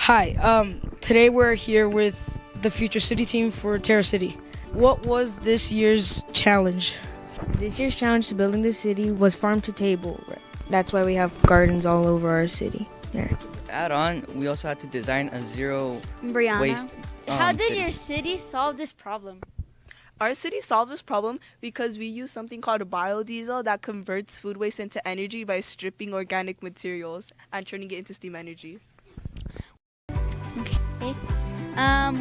Hi, today we're here with the Future City team for Terra City. What was this year's challenge? This year's challenge to building the city was farm to table. That's why we have gardens all over our city. There. Add on, we also had to design a zero Brianna, waste. how did city. your city solve this problem? Our city solved this problem because we use something called a biodiesel that converts food waste into energy by stripping organic materials and turning it into steam energy. Okay.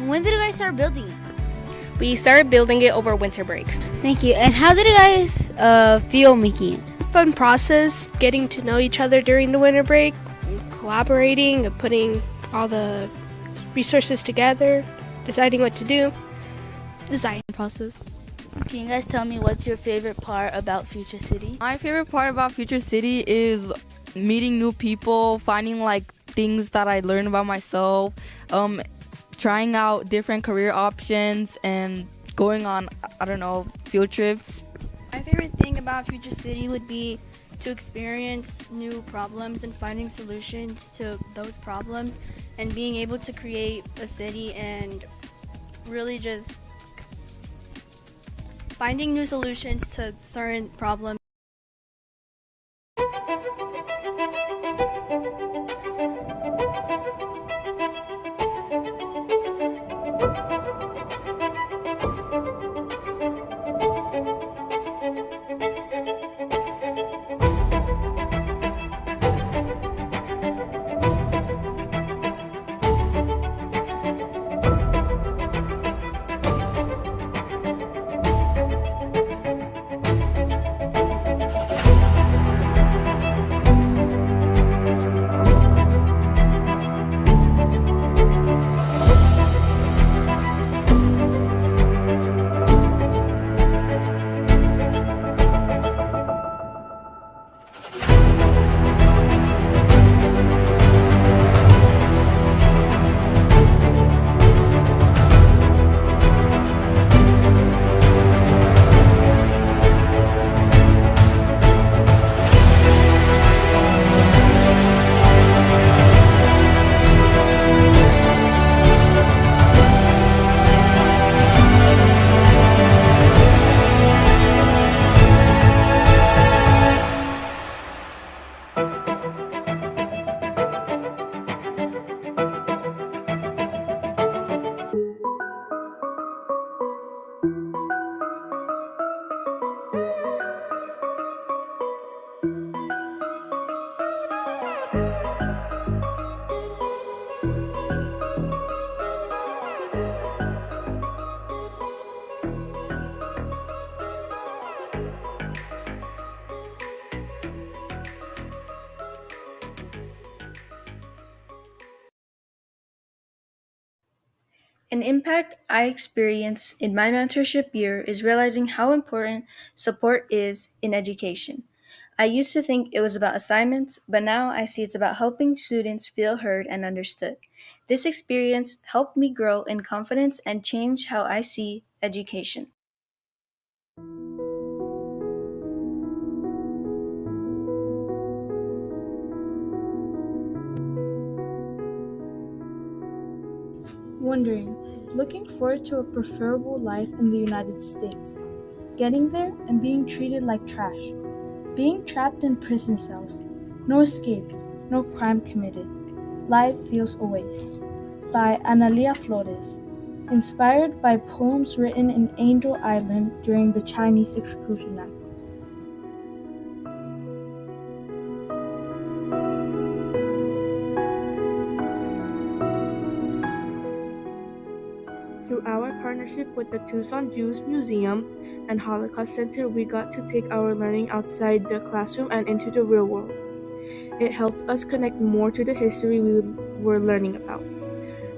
When did you guys start building it? We started building it over winter break. Thank you. And how did you guys feel making it? Fun process, getting to know each other during the winter break, collaborating, and putting all the resources together, deciding what to do. Design process. Can you guys tell me what's your favorite part about Future City? My favorite part about Future City is meeting new people, finding like things that I learn about myself, trying out different career options, and going on, field trips. My favorite thing about Future City would be to experience new problems and finding solutions to those problems and being able to create a city and really just finding new solutions to certain problems. An impact I experienced in my mentorship year is realizing how important support is in education. I used to think it was about assignments, but now I see it's about helping students feel heard and understood. This experience helped me grow in confidence and change how I see education. Wondering, looking forward to a preferable life in the United States. Getting there and being treated like trash. Being trapped in prison cells. No escape, no crime committed. Life feels a waste. By Analia Flores. Inspired by poems written in Angel Island during the Chinese Exclusion Act. Through our partnership with the Tucson Jews Museum and Holocaust Center, we got to take our learning outside the classroom and into the real world. It helped us connect more to the history we were learning about.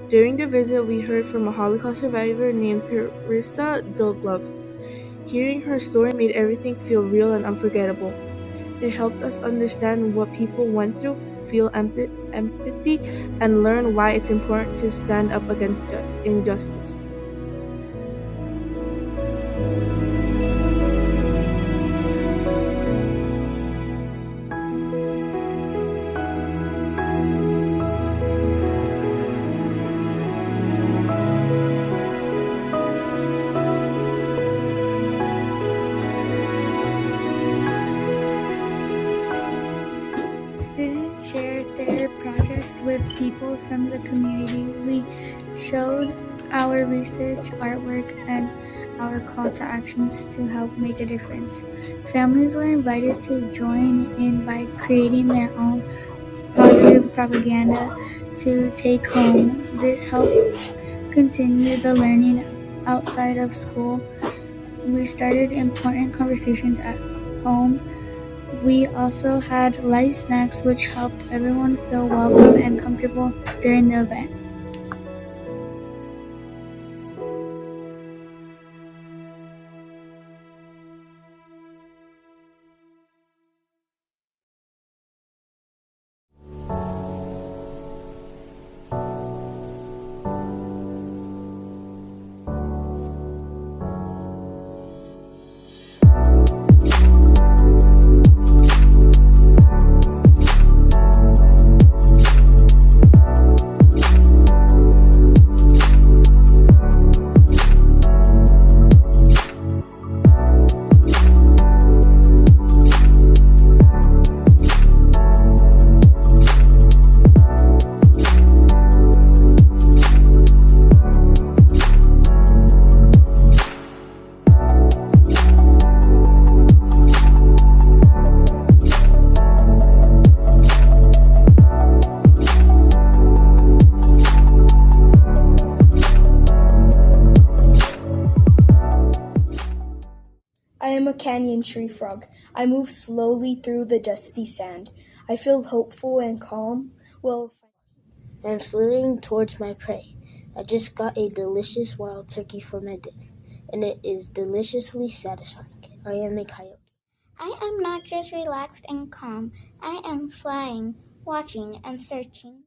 During the visit, we heard from a Holocaust survivor named Teresa Doglove. Hearing her story made everything feel real and unforgettable. It helped us understand what people went through, feel empathy, and learn why it's important to stand up against injustice. with people from the community. We showed our research, artwork, and our call to actions to help make a difference. Families were invited to join in by creating their own positive propaganda to take home. This helped continue the learning outside of school. We started important conversations at home. We also had light snacks which helped everyone feel welcome and comfortable during the event. I am a canyon tree frog. I move slowly through the dusty sand. I feel hopeful and calm. I'm slithering towards my prey. I just got a delicious wild turkey for my dinner, and it is deliciously satisfying. I am a coyote. I am not just relaxed and calm. I am flying, watching, and searching.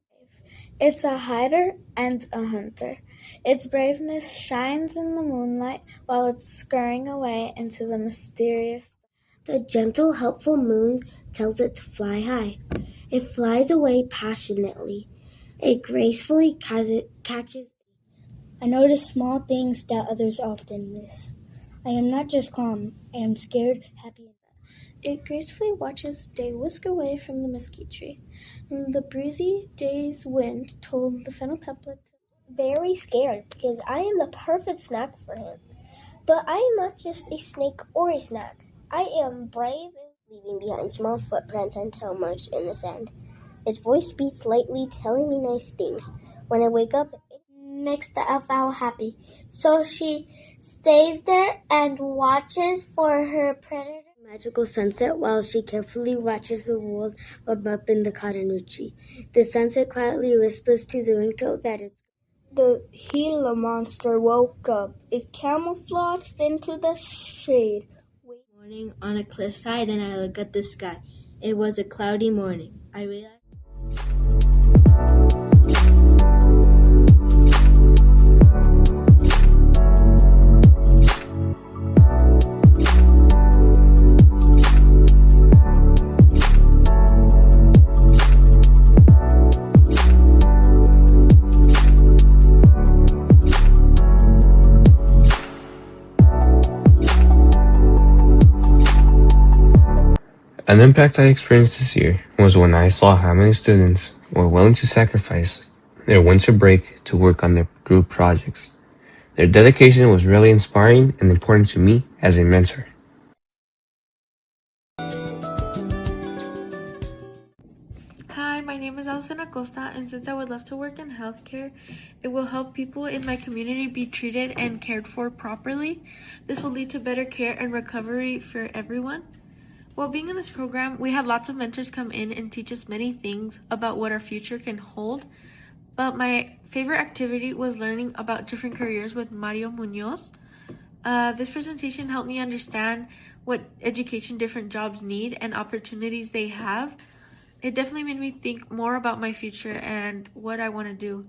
It's a hider and a hunter. Its braveness shines in the moonlight while it's scurrying away into the mysterious. The gentle, helpful moon tells it to fly high. It flies away passionately. It gracefully catches. I notice small things that others often miss. I am not just calm. I am scared, happy, and it gracefully watches the day whisk away from the mesquite tree, and the breezy day's wind told the fennel peplet. Very scared because I am the perfect snack for him. But I am not just a snake or a snack. I am brave, leaving behind small footprints and tail marks in the sand. Its voice beats lightly, telling me nice things. When I wake up, it makes the elf owl happy. So she stays there and watches for her predator. Magical sunset while she carefully watches the world warm up in the cottonwood tree. The sunset quietly whispers to the ringtail that it's. The Gila monster woke up. It camouflaged into the shade. Morning on a cliffside, and I look at the sky. It was a cloudy morning. I realized. An impact I experienced this year was when I saw how many students were willing to sacrifice their winter break to work on their group projects. Their dedication was really inspiring and important to me as a mentor. Hi, my name is Alison Acosta, and since I would love to work in healthcare, it will help people in my community be treated and cared for properly. This will lead to better care and recovery for everyone. While being in this program, we had lots of mentors come in and teach us many things about what our future can hold. But my favorite activity was learning about different careers with Mario Munoz. This presentation helped me understand what education different jobs need and opportunities they have. It definitely made me think more about my future and what I want to do.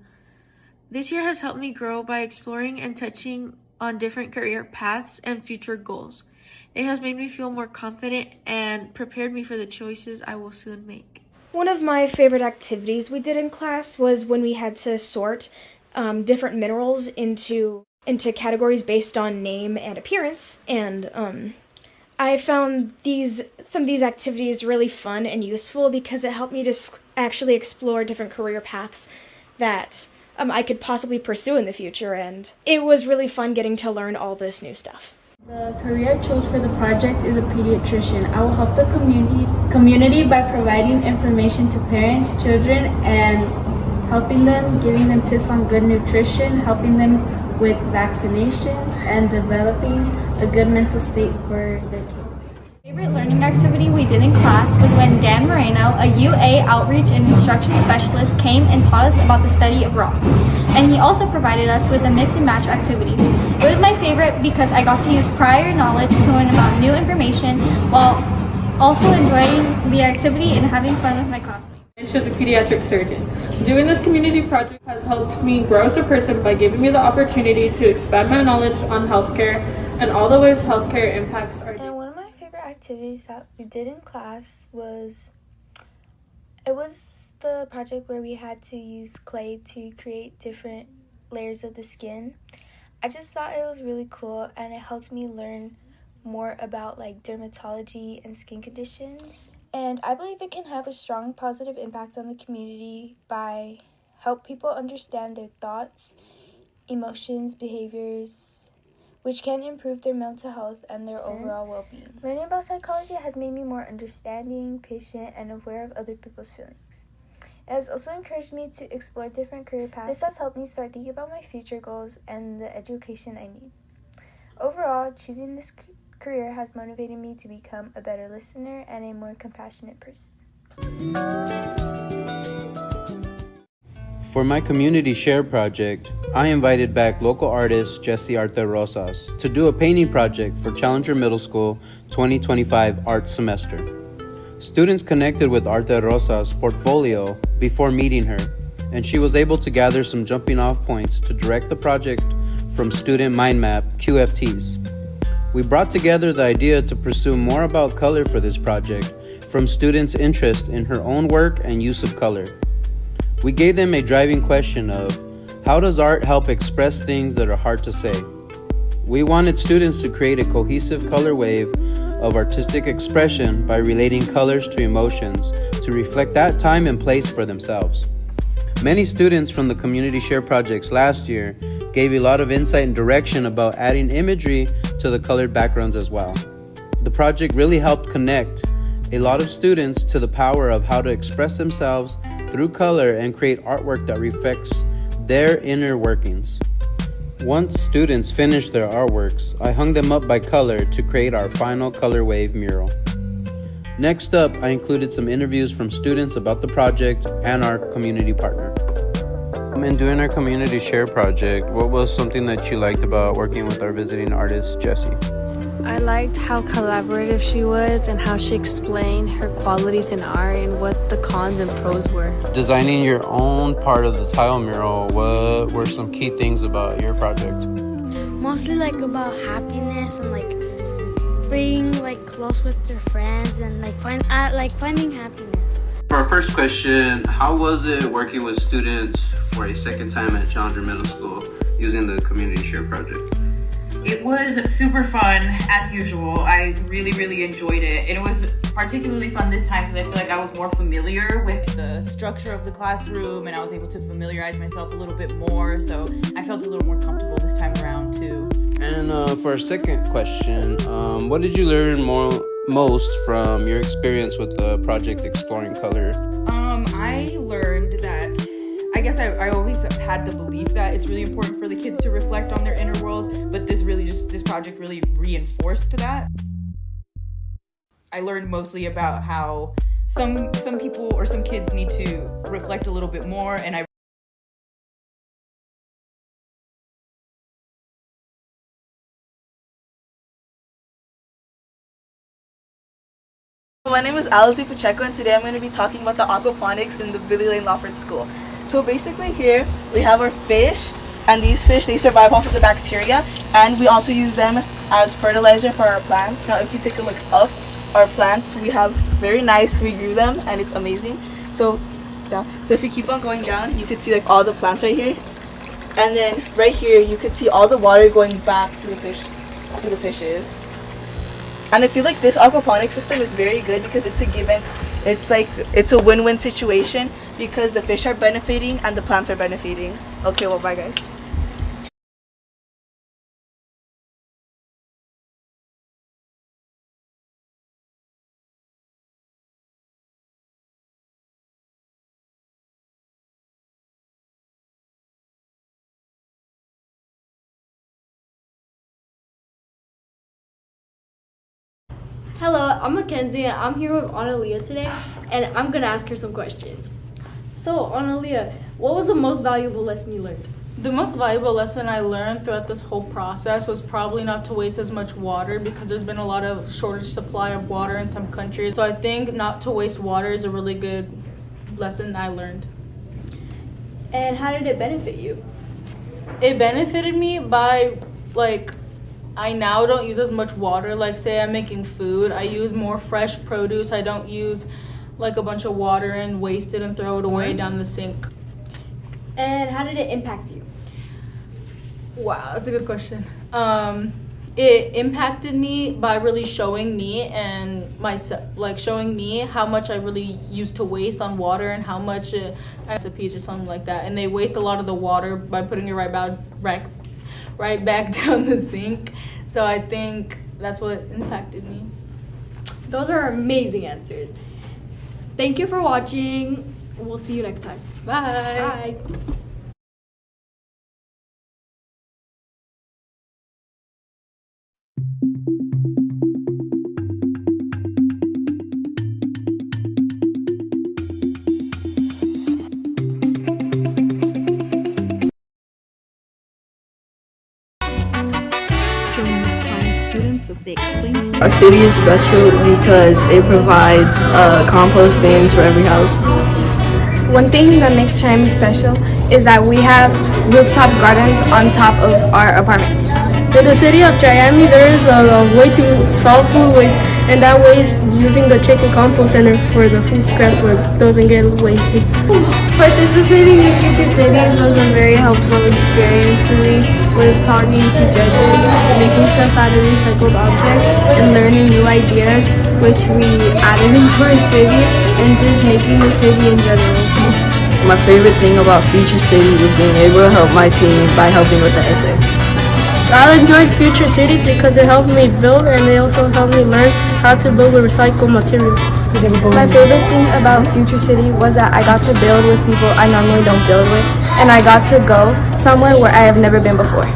This year has helped me grow by exploring and touching on different career paths and future goals. It has made me feel more confident and prepared me for the choices I will soon make. One of my favorite activities we did in class was when we had to sort different minerals into categories based on name and appearance. And I found some of these activities really fun and useful because it helped me to actually explore different career paths that I could possibly pursue in the future, and it was really fun getting to learn all this new stuff. The career I chose for the project is a pediatrician. I will help the community by providing information to parents, children, and helping them, giving them tips on good nutrition, helping them with vaccinations, and developing a good mental state for their kids. Favorite learning activity we did in class was when Dan Moreno, a UA outreach and instruction specialist, came and taught us about the study of rocks. And he also provided us with a mix and match activity. It was my favorite because I got to use prior knowledge to learn about new information while also enjoying the activity and having fun with my classmates. She was a pediatric surgeon. Doing this community project has helped me grow as a person by giving me the opportunity to expand my knowledge on healthcare and all the ways healthcare impacts our day. And one of my favorite activities that we did in class was the project where we had to use clay to create different layers of the skin. I just thought it was really cool, and it helped me learn more about like dermatology and skin conditions. And I believe it can have a strong positive impact on the community by help people understand their thoughts, emotions, behaviors, which can improve their mental health and their overall well-being. Learning about psychology has made me more understanding, patient, and aware of other people's feelings. It has also encouraged me to explore different career paths. This has helped me start thinking about my future goals and the education I need. Overall, choosing this career has motivated me to become a better listener and a more compassionate person. For my community share project, I invited back local artist Jesse Arte Rosas to do a painting project for Challenger Middle School 2025 art semester. Students connected with Arte Rosas' portfolio before meeting her, and she was able to gather some jumping off points to direct the project from student mind map QFTs. We brought together the idea to pursue more about color for this project from students' interest in her own work and use of color. We gave them a driving question of, how does art help express things that are hard to say? We wanted students to create a cohesive color wave of artistic expression by relating colors to emotions to reflect that time and place for themselves. Many students from the community share projects last year gave a lot of insight and direction about adding imagery to the colored backgrounds as well. The project really helped connect a lot of students to the power of how to express themselves through color and create artwork that reflects their inner workings. Once students finished their artworks, I hung them up by color to create our final color wave mural. Next up, I included some interviews from students about the project and our community partner. In doing our community share project, what was something that you liked about working with our visiting artist, Jessie? I liked how collaborative she was and how she explained her qualities in art and what the cons and pros were. Designing your own part of the tile mural, what were some key things about your project? Mostly like about happiness and like being like close with your friends and like finding happiness. For our first question, how was it working with students for a second time at Challenger Middle School using the community share project? It was super fun, as usual. I really enjoyed it. And it was particularly fun this time because I feel like I was more familiar with the structure of the classroom and I was able to familiarize myself a little bit more. So I felt a little more comfortable this time around too. And for our second question, what did you learn most from your experience with the project Exploring Color? I learned that I guess I always had the belief that it's really important for the kids to reflect on their inner world, but this project really reinforced that. I learned mostly about how some people or some kids need to reflect a little bit more, and My name is Alice Pacheco, and today I'm going to be talking about the aquaponics in the Billy Lane Lawford School. So basically here we have our fish, and these fish, they survive off of the bacteria, and we also use them as fertilizer for our plants. Now if you take a look up, our plants, we have very nice, we grew them and it's amazing. So if you keep on going down, you can see like all the plants right here, and then right here you can see all the water going back to the fishes. And I feel like this aquaponics system is very good because it's a given. It's a win-win situation because the fish are benefiting and the plants are benefiting. Okay, well, bye guys. Hello, I'm Mackenzie. I'm here with Analia today, and I'm gonna ask her some questions. So, Analia, what was the most valuable lesson you learned? The most valuable lesson I learned throughout this whole process was probably not to waste as much water because there's been a lot of shortage supply of water in some countries. So I think not to waste water is a really good lesson I learned. And how did it benefit you? It benefited me by I now don't use as much water. Like say I'm making food, I use more fresh produce. I don't use like a bunch of water and waste it and throw it away down the sink. And how did it impact you? Wow, that's a good question. It impacted me by really showing me and myself, like showing me how much I really used to waste on water and how much recipes or something like that. And they waste a lot of the water by putting it right back down the sink. So I think that's what impacted me. Those are amazing answers. Thank you for watching. We'll see you next time. Bye. Bye. Join Ms. Klein's students as they explain to you. Our city is special because it provides compost bins for every house. One thing that makes Chiami special is that we have rooftop gardens on top of our apartments. In the city of Chiami, there is a way to solve food waste, and that way is using the chicken compost center for the food scrap where it doesn't get wasted. Participating in Future Cities was a very helpful experience for me, with talking to judges, making stuff out of recycled objects, and learning new ideas which we added into our city, and just making the city in general. My favorite thing about Future City was being able to help my team by helping with the essay. I enjoyed Future Cities because it helped me build, and it also helped me learn how to build with recycled materials. My favorite thing about Future City was that I got to build with people I normally don't build with, and I got to go somewhere where I have never been before.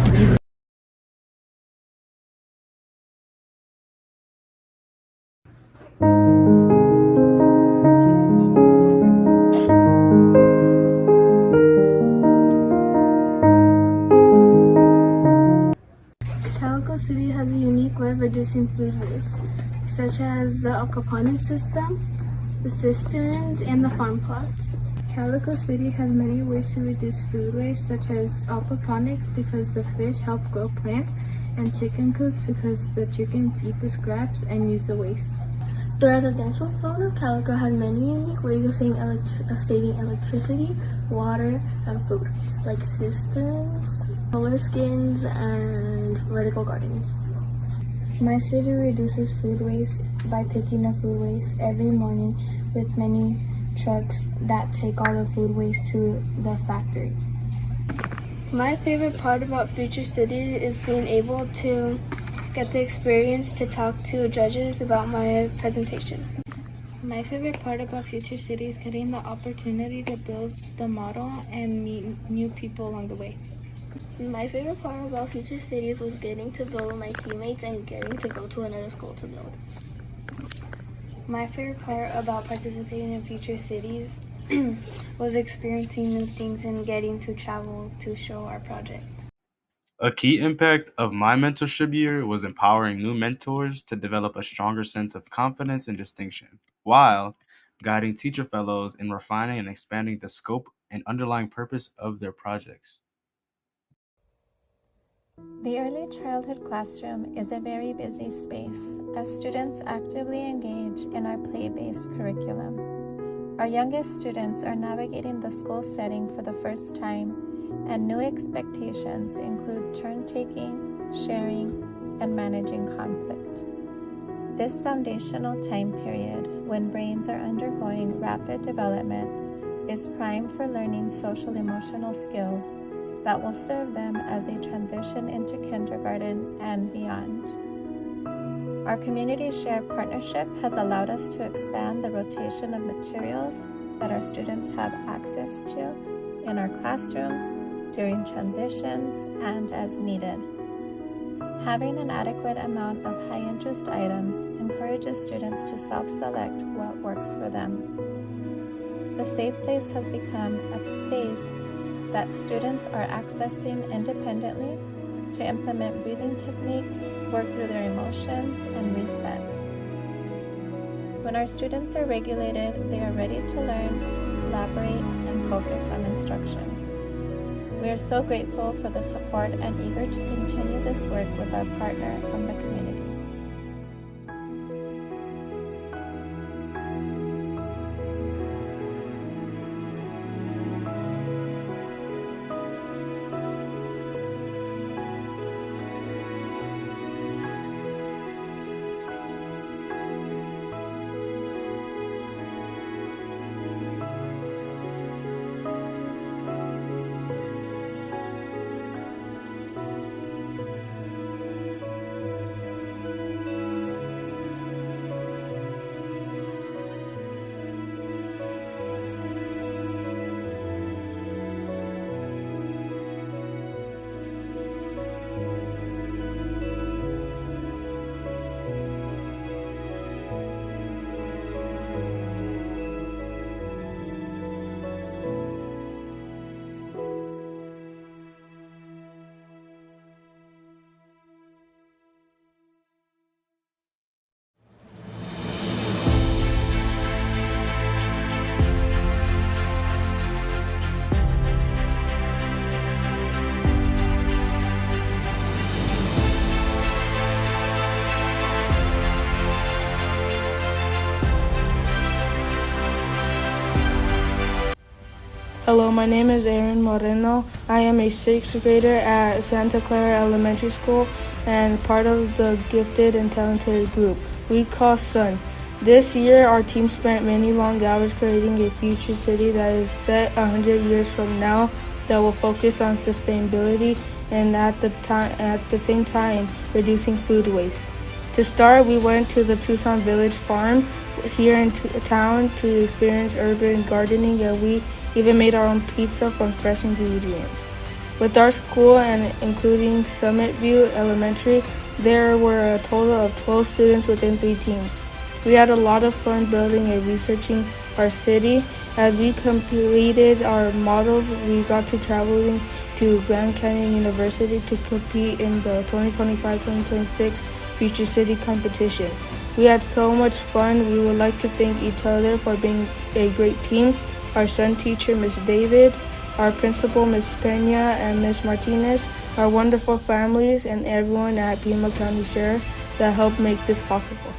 Calico City has a unique way of reducing food waste, such as the aquaponics system, the cisterns, and the farm plots. Calico City has many ways to reduce food waste, such as aquaponics because the fish help grow plants, and chicken coops because the chickens eat the scraps and use the waste. The residential zone of Calico has many unique ways of saving electricity, water, and food, like cisterns, solar skins, and vertical gardening. My city reduces food waste by picking up food waste every morning with many trucks that take all the food waste to the factory. My favorite part about Future City is being able to get the experience to talk to judges about my presentation. My favorite part about Future City is getting the opportunity to build the model and meet new people along the way. My favorite part about Future Cities was getting to build with my teammates and getting to go to another school to build. My favorite part about participating in Future Cities was experiencing new things and getting to travel to show our project. A key impact of my mentorship year was empowering new mentors to develop a stronger sense of confidence and distinction, while guiding teacher fellows in refining and expanding the scope and underlying purpose of their projects. The early childhood classroom is a very busy space as students actively engage in our play-based curriculum. Our youngest students are navigating the school setting for the first time, and new expectations include turn-taking, sharing, and managing conflict. This foundational time period, when brains are undergoing rapid development, is primed for learning social-emotional skills that will serve them as they transition into kindergarten and beyond. Our community share partnership has allowed us to expand the rotation of materials that our students have access to in our classroom, during transitions, and as needed. Having an adequate amount of high-interest items encourages students to self-select what works for them. The Safe Place has become a space that students are accessing independently to implement breathing techniques, work through their emotions, and reset. When our students are regulated, they are ready to learn, collaborate, and focus on instruction. We are so grateful for the support and eager to continue this work with our partner from the community. Hello, my name is Aaron Moreno. I am a sixth grader at Santa Clara Elementary School and part of the gifted and talented group we call SUN. This year, our team spent many long hours creating a future city that is set 100 years from now that will focus on sustainability and at the same time reducing food waste. To start, we went to the Tucson Village Farm here in town to experience urban gardening, and we even made our own pizza from fresh ingredients. With our school and including Summit View Elementary, there were a total of 12 students within 3 teams. We had a lot of fun building and researching our city. As we completed our models, we got to traveling to Grand Canyon University to compete in the 2025-2026 Future City competition. We had so much fun. We would like to thank each other for being a great team. Our SUN teacher, Miss David, our principal, Miss Pena and Miss Martinez, our wonderful families, and everyone at Pima County Sheriff that helped make this possible.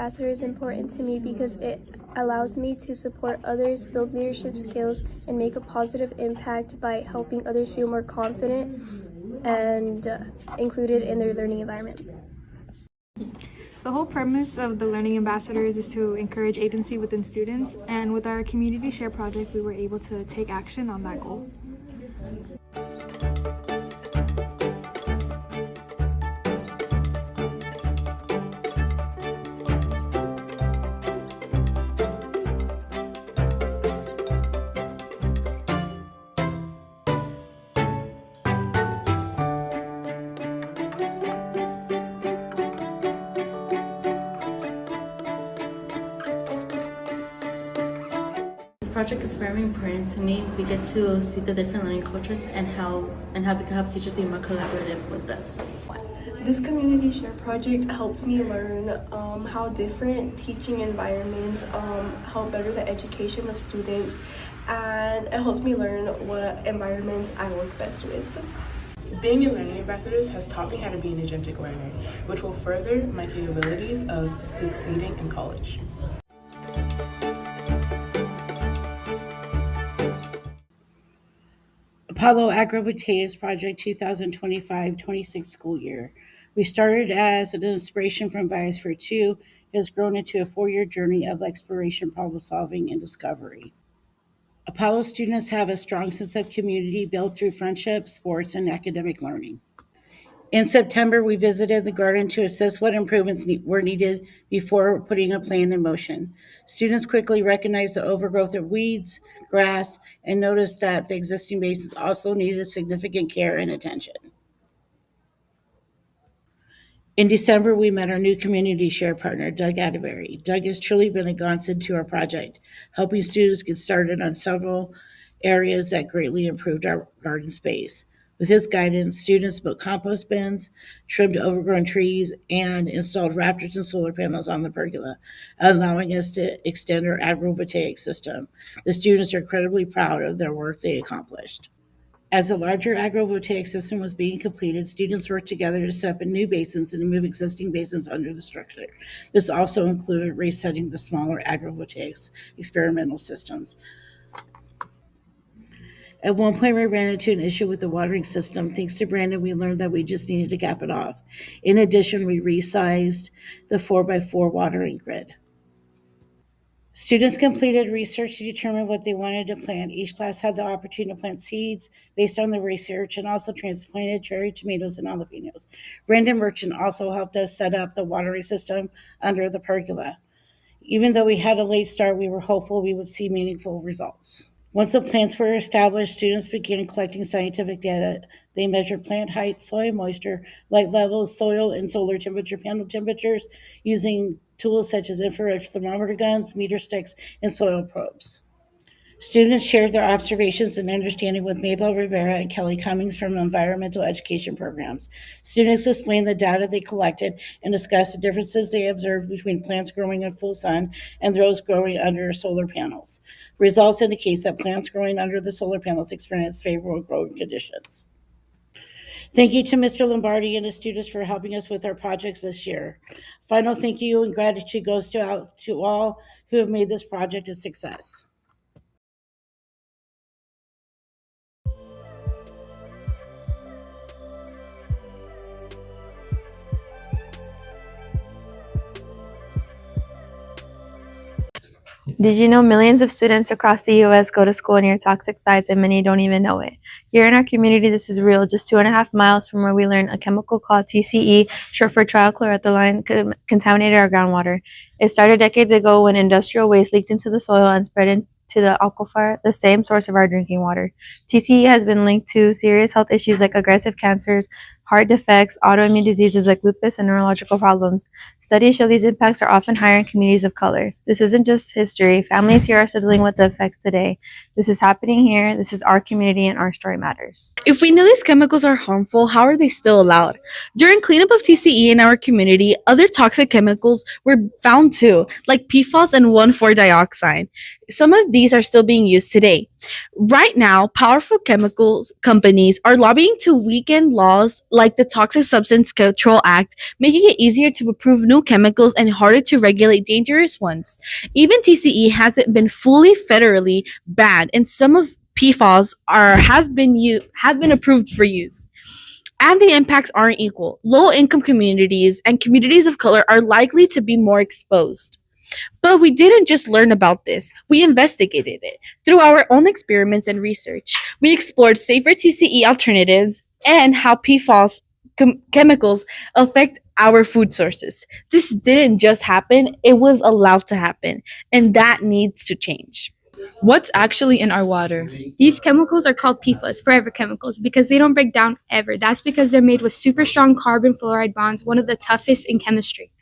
ambassador is important to me because it allows me to support others, build leadership skills, and make a positive impact by helping others feel more confident and included in their learning environment. The whole premise of the Learning Ambassadors is to encourage agency within students, and with our Community Share project, we were able to take action on that goal. This project is very important to me. We get to see the different learning cultures and how we can help teachers be more collaborative with us. This community share project helped me learn how different teaching environments help better the education of students, and it helps me learn what environments I work best with. Being a Learning Ambassadors has taught me how to be an agentic learner, which will further my capabilities of succeeding in college. Apollo Agrovoltaics Project 2025-26 school year. We started as an inspiration from Biosphere 2, has grown into a 4-year journey of exploration, problem solving, and discovery. Apollo students have a strong sense of community built through friendship, sports, and academic learning. In September, we visited the garden to assess what improvements were needed before putting a plan in motion. Students quickly recognized the overgrowth of weeds, grass, and noticed that the existing basins also needed significant care and attention. In December, we met our new community share partner, Doug Atterbury. Doug has truly been a godsend to our project, helping students get started on several areas that greatly improved our garden space. With his guidance, students built compost bins, trimmed overgrown trees, and installed rafters and solar panels on the pergola, allowing us to extend our agrovoltaic system. The students are incredibly proud of their work they accomplished. As a larger agrovoltaic system was being completed, students worked together to set up new basins and to move existing basins under the structure. This also included resetting the smaller agrovoltaics experimental systems. At one point, we ran into an issue with the watering system. Thanks to Brandon, we learned that we just needed to cap it off. In addition, we resized the 4x4 watering grid. Students completed research to determine what they wanted to plant. Each class had the opportunity to plant seeds based on the research and also transplanted cherry tomatoes and jalapenos. Brandon Merchant also helped us set up the watering system under the pergola. Even though we had a late start, we were hopeful we would see meaningful results. Once the plants were established, students began collecting scientific data. They measured plant height, soil moisture, light levels, soil and solar temperature panel temperatures using tools such as infrared thermometer guns, meter sticks, and soil probes. Students shared their observations and understanding with Mabel Rivera and Kelly Cummings from environmental education programs. Students explained the data they collected and discussed the differences they observed between plants growing in full sun and those growing under solar panels. Results indicate that plants growing under the solar panels experience favorable growing conditions. Thank you to Mr. Lombardi and his students for helping us with our projects this year. Final thank you and gratitude goes out to all who have made this project a success. Did you know millions of students across the U.S. go to school near toxic sites and many don't even know it? Here in our community, this is real. Just 2.5 miles from where we learn a chemical called TCE, short for trichloroethylene, contaminated our groundwater. It started decades ago when industrial waste leaked into the soil and spread into the aquifer, the same source of our drinking water. TCE has been linked to serious health issues like aggressive cancers, heart defects, autoimmune diseases like lupus, and neurological problems. Studies show these impacts are often higher in communities of color. This isn't just history. Families here are still dealing with the effects today. This is happening here. This is our community, and our story matters. If we know these chemicals are harmful, how are they still allowed? During cleanup of TCE in our community, other toxic chemicals were found too, like PFAS and 1,4-dioxide. Some of these are still being used today. Right now, powerful chemicals companies are lobbying to weaken laws like the Toxic Substance Control Act, making it easier to approve new chemicals and harder to regulate dangerous ones. Even TCE hasn't been fully federally banned, and some of PFAS have been approved for use. And the impacts aren't equal. Low-income communities and communities of color are likely to be more exposed. But we didn't just learn about this, we investigated it. Through our own experiments and research, we explored safer TCE alternatives and how PFAS chemicals affect our food sources. This didn't just happen, it was allowed to happen, and that needs to change. What's actually in our water? These chemicals are called PFAS, forever chemicals, because they don't break down ever. That's because they're made with super strong carbon fluoride bonds, one of the toughest in chemistry.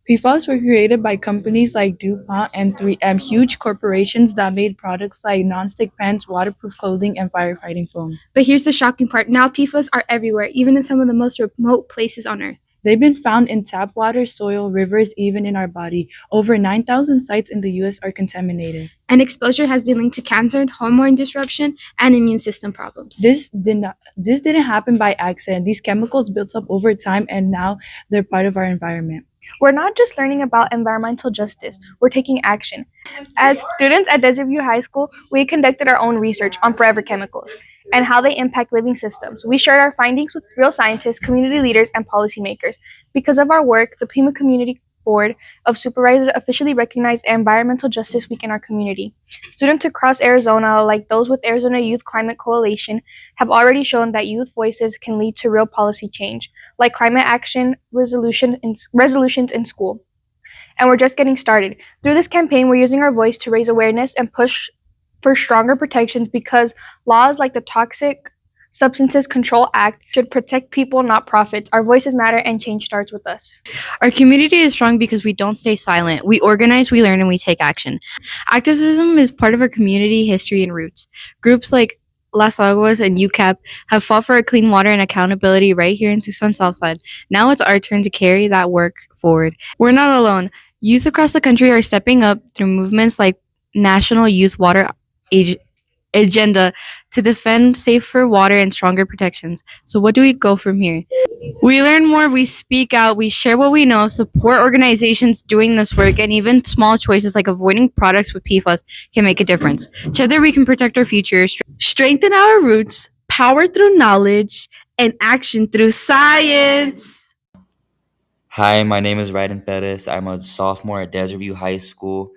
PFAS were created by companies like DuPont and 3M, huge corporations that made products like nonstick pans, waterproof clothing, and firefighting foam. But here's the shocking part. Now PFAS are everywhere, even in some of the most remote places on Earth. They've been found in tap water, soil, rivers, even in our body. Over 9,000 sites in the U.S. are contaminated. And exposure has been linked to cancer, hormone disruption, and immune system problems. This didn't happen by accident. These chemicals built up over time, and now they're part of our environment. We're not just learning about environmental justice, we're taking action. As students at Desert View High School, we conducted our own research on forever chemicals and how they impact living systems. We shared our findings with real scientists, community leaders, and policymakers. Because of our work, the Pima Community Board of Supervisors officially recognized Environmental Justice Week in our community. Students across Arizona, like those with Arizona Youth Climate Coalition, have already shown that youth voices can lead to real policy change, like climate action resolutions in school. And we're just getting started. Through this campaign, we're using our voice to raise awareness and push for stronger protections, because laws like the Toxic Substances Control Act should protect people, not profits. Our voices matter, and change starts with us. Our community is strong because we don't stay silent. We organize, we learn, and we take action. Activism is part of our community history and roots. Groups like Las Aguas and UCAP have fought for clean water and accountability right here in Tucson Southside. Now it's our turn to carry that work forward. We're not alone. Youth across the country are stepping up through movements like National Youth Water Agenda to defend safer water and stronger protections. So what do we go from here? We learn more, we speak out, we share what we know, support organizations doing this work, and even small choices like avoiding products with PFAS can make a difference. Together we can protect our future, strengthen our roots, power through knowledge, and action through science. Hi, my name is Raiden Perez. I'm a sophomore at Desert View High School.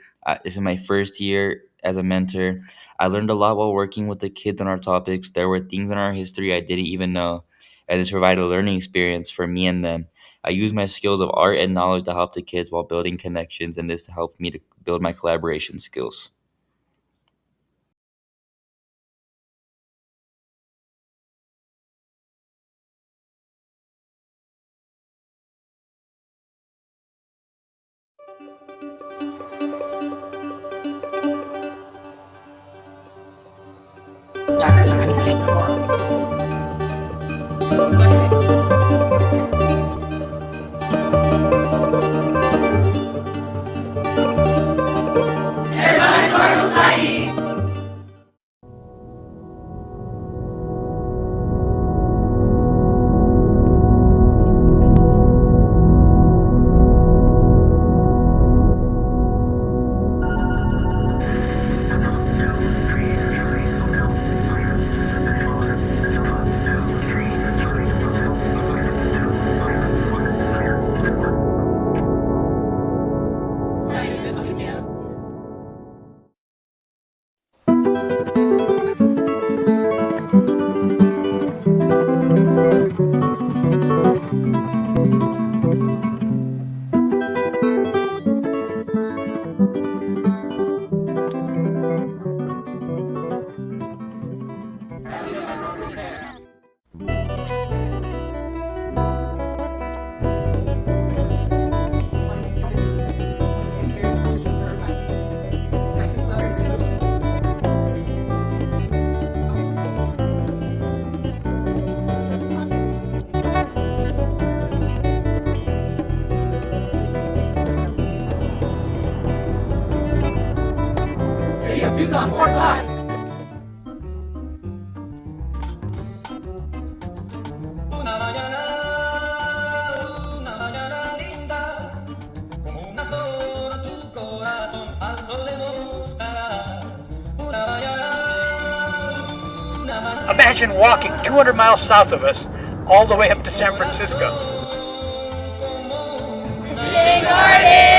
This is my first year as a mentor. I learned a lot while working with the kids on our topics. There were things in our history I didn't even know, and this provided a learning experience for me and them. I used my skills of art and knowledge to help the kids while building connections, and this helped me to build my collaboration skills. Imagine walking 200 miles south of us all the way up to San Francisco. Fishing Garden!